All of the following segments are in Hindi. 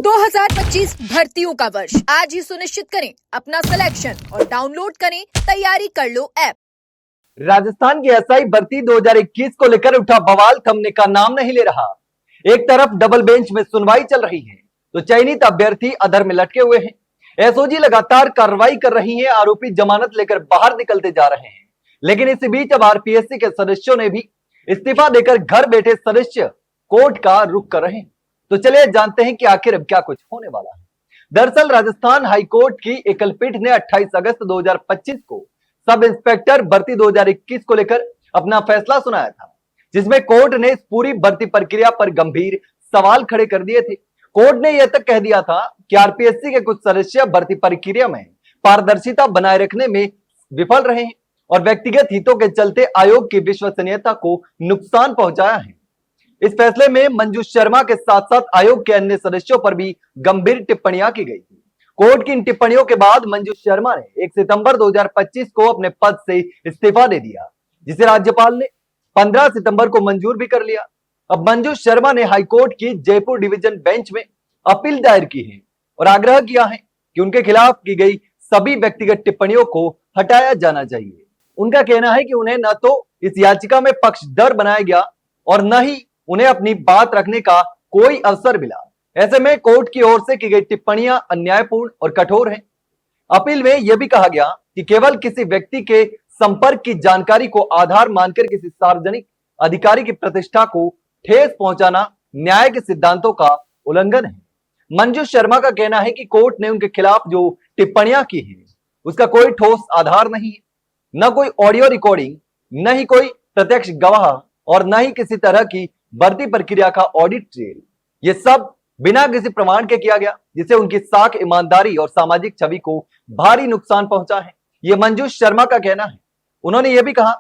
2025 भर्तियों का वर्ष आज ही सुनिश्चित करें अपना सिलेक्शन और डाउनलोड करें तैयारी कर लो ऐप। राजस्थान की एसआई भर्ती 2021 को लेकर उठा बवाल थमने का नाम नहीं ले रहा। एक तरफ डबल बेंच में सुनवाई चल रही है तो चयनित अभ्यर्थी अधर में लटके हुए हैं। एसओजी लगातार कार्रवाई कर रही है, आरोपी जमानत लेकर बाहर निकलते जा रहे हैं। लेकिन इस बीच अब आरपीएससी के सदस्यों ने भी इस्तीफा देकर घर बैठे सदस्य कोर्ट का रुख कर रहे हैं। तो चलिए जानते हैं कि आखिर अब क्या कुछ होने वाला है। दरअसल राजस्थान हाईकोर्ट की एकल पीठ ने 28 अगस्त 2025 को सब इंस्पेक्टर भर्ती 2021 को लेकर अपना फैसला सुनाया था, जिसमें कोर्ट ने इस पूरी भर्ती प्रक्रिया पर गंभीर सवाल खड़े कर दिए थे। कोर्ट ने यह तक कह दिया था कि आरपीएससी के कुछ सदस्य भर्ती प्रक्रिया में पारदर्शिता बनाए रखने में विफल रहे हैं और व्यक्तिगत हितों के चलते आयोग की विश्वसनीयता को नुकसान पहुंचाया है। इस फैसले में मंजू शर्मा के साथ साथ आयोग के अन्य सदस्यों पर भी गंभीर टिप्पणियां की गई थी। कोर्ट की इन टिप्पणियों के बाद मंजू शर्मा ने 1 सितंबर 2025 को अपने पद से इस्तीफा दे दिया, जिसे राज्यपाल ने 15 सितंबर को मंजूर भी कर लिया। अब मंजू शर्मा ने हाईकोर्ट की जयपुर डिवीजन बेंच में अपील दायर की है और आग्रह किया है कि उनके खिलाफ की गई सभी व्यक्तिगत टिप्पणियों को हटाया जाना चाहिए। उनका कहना है कि उन्हें न तो इस याचिका में पक्षधर बनाया गया और न ही उन्हें अपनी बात रखने का कोई अवसर मिला। ऐसे में कोर्ट की ओर से की गई टिप्पणियां अन्यायपूर्ण और कठोर हैं। अपील में यह भी कहा गया कि केवल किसी व्यक्ति के संपर्क की जानकारी को आधार मानकर किसी सार्वजनिक अधिकारी की प्रतिष्ठा को ठेस पहुंचाना न्याय के सिद्धांतों का उल्लंघन है। मंजू शर्मा का कहना है कि कोर्ट ने उनके खिलाफ जो टिप्पणियां की हैं उसका कोई ठोस आधार नहीं है, न कोई ऑडियो रिकॉर्डिंग, न ही कोई प्रत्यक्ष गवाह और न ही किसी तरह की भर्ती प्रक्रिया का ऑडिट ट्रेल। ये सब बिना किसी प्रमाण के किया गया, जिससे उनकी साख, ईमानदारी और सामाजिक छवि को भारी नुकसान पहुंचा है। ये मंजू शर्मा का कहना है। उन्होंने यह भी कहा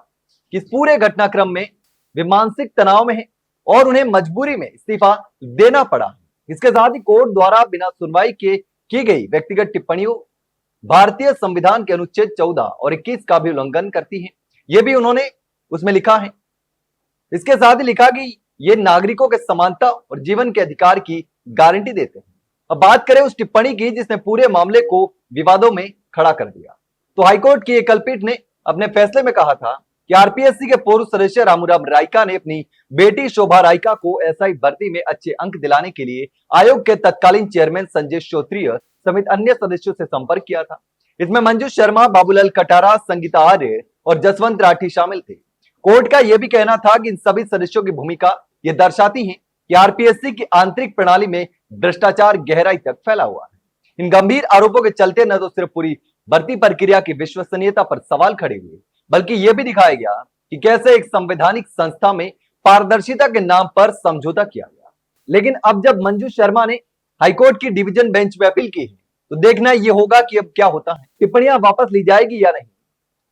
कि इस पूरे घटनाक्रम में वे मानसिक तनाव में हैं और उन्हें मजबूरी में इस्तीफा देना पड़ा। इसके साथ ही कोर्ट द्वारा बिना सुनवाई के की गई व्यक्तिगत टिप्पणियों भारतीय संविधान के अनुच्छेद 14 और 21 का भी उल्लंघन करती है। यह भी उन्होंने उसमें लिखा है। इसके साथ ही लिखा कि ये नागरिकों के समानता और जीवन के अधिकार की गारंटी देते हैं। अब बात करें उस टिप्पणी की जिसने पूरे मामले को विवादों में खड़ा कर दिया, तो हाईकोर्ट की एकल पीठ ने अपने फैसले में कहा था कि आरपीएससी के पूर्व सदस्य रामूराम रायका ने अपनी बेटी शोभा रायका को एसआई भर्ती में अच्छे अंक दिलाने के लिए आयोग के तत्कालीन चेयरमैन संजय श्रोत्रिय समेत अन्य सदस्यों से संपर्क किया था। इसमें मंजू शर्मा, बाबूलाल कटारा, संगीता आर्य और जसवंत राठी शामिल थे। कोर्ट का यह भी कहना था कि इन सभी सदस्यों की भूमिका ये दर्शाती है कि आरपीएससी की आंतरिक प्रणाली में भ्रष्टाचार गहराई तक फैला हुआ है। इन गंभीर आरोपों के चलते न तो सिर्फ पूरी भर्ती प्रक्रिया की विश्वसनीयता पर सवाल खड़े हुए, बल्कि यह भी दिखाया गया कि कैसे एक संवैधानिक संस्था में पारदर्शिता के नाम पर समझौता किया गया। लेकिन अब जब मंजू शर्मा ने हाईकोर्ट की डिवीजन बेंच में अपील की है, तो देखना यह होगा कि अब क्या होता है। टिप्पणियां वापस ली जाएगी या नहीं।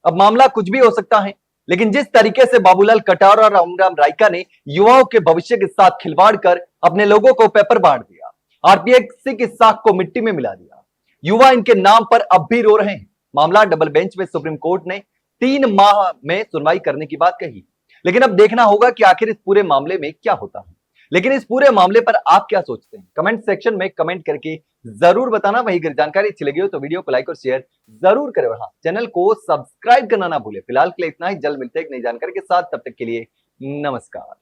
अब मामला कुछ भी हो सकता है, लेकिन जिस तरीके से बाबूलाल कटारा और रामूराम रायका ने युवाओं के भविष्य के साथ खिलवाड़ कर अपने लोगों को पेपर बांट दिया, आरपीएससी की साख को मिट्टी में मिला दिया, युवा इनके नाम पर अब भी रो रहे हैं। मामला डबल बेंच में सुप्रीम कोर्ट ने 3 माह में सुनवाई करने की बात कही, लेकिन अब देखना होगा कि आखिर इस पूरे मामले में क्या होता है। लेकिन इस पूरे मामले पर आप क्या सोचते हैं, कमेंट सेक्शन में कमेंट करके जरूर बताना। वही अगर जानकारी अच्छी लगी हो तो वीडियो को लाइक और शेयर जरूर करें और हाँ, चैनल को सब्सक्राइब करना ना भूले। फिलहाल के लिए इतना ही, जल्द मिलते हैं एक नई जानकारी के साथ, तब तक के लिए नमस्कार।